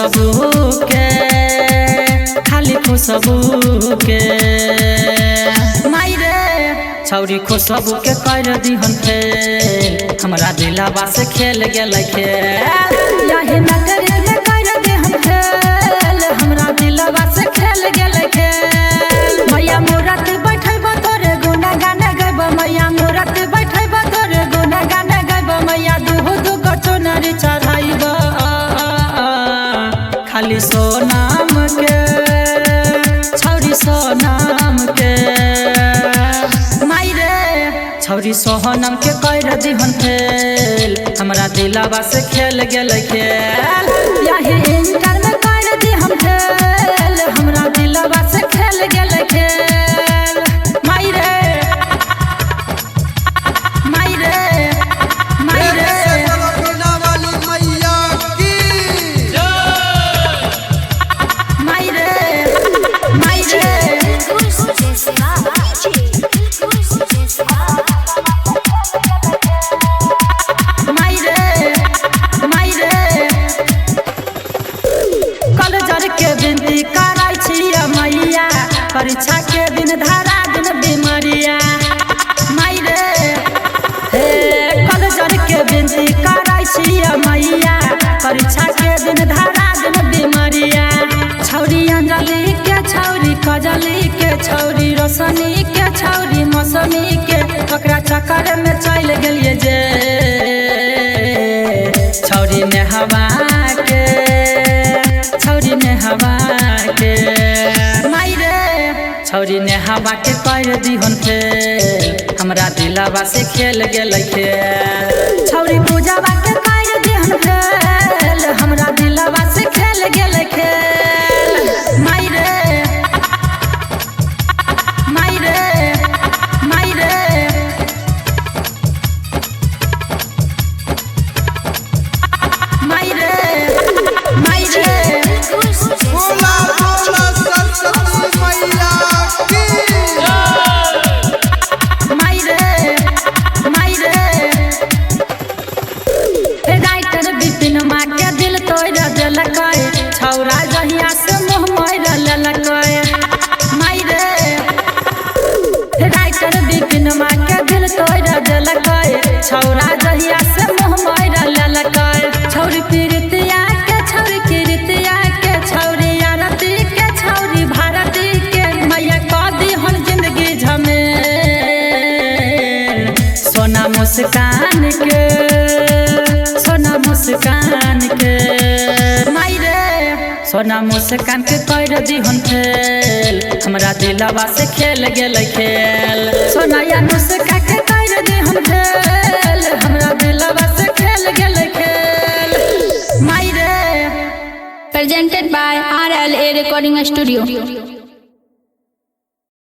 खुशबू के खाली खुशबू के मायरे छौरी खुशबू के कर दिहन फेल हमरा दिलवा से खेल गेल खेल यही नगर में कर दिहन फेल हमरा दिलवा से खेल गेल खेल मैया मूरत बैठब तोरे गुना गाने गब मैया मूरत बैठब तोरे गुना गाने गब मैया दूध कचोनरी चढ़ाइब खाली सोनाम के छौरी सोनाम के मायरे छौरी सोहनम के कर दिहन फेल हमरा दिलवा से खेल गेल खेल यही इंटर में कर दिहन फेल हमरा दिलवा से खेल गेल खेल मायरे मायरे मायरे परीक्षा के दिन धारा दिन बीमारिया मायरे हे कलजर के बिनती करै छियै मैया परीक्षा के दिन धारा दिन बीमारिया छौरी अंजलि के छौरी कजली के छौरी रोशनी के छौरी मौसमी के ओकरा चक्कर में चल गेलिए जे छौरी ने हवा के छौरी ने हवा के छौरी ने हवा के कर दिहन फेल हमरा दिलवा से खेल गेल खेल छौरी पूजावा के कर दिहन फेल हमरा दिलवा से खेल गेल खेल मायरे मायरे मायरे मायरे मायरे छौरा जहिया से मुँह मोर ललकै मायरे राइटर बिपिन माँ के दिल तोड़ देलकै छौरा जहिया से मुँह मोर ललकै छौरी प्रीतिया के छौरी कीर्तिया के छौरी आरती के छौरी भारती के मैया कह दिहन जिंदगी झमेल सोना मुस्कान के सोना मुस्कान के सोना मुस्कान के कर दिहन फेल हमरा दिलवा से खेल गेल खेल सोना या मुस्कान के कर दिहन फेल हमरा दिलवा से खेल गेल खेल मायरे presented by RLA Recording Studio।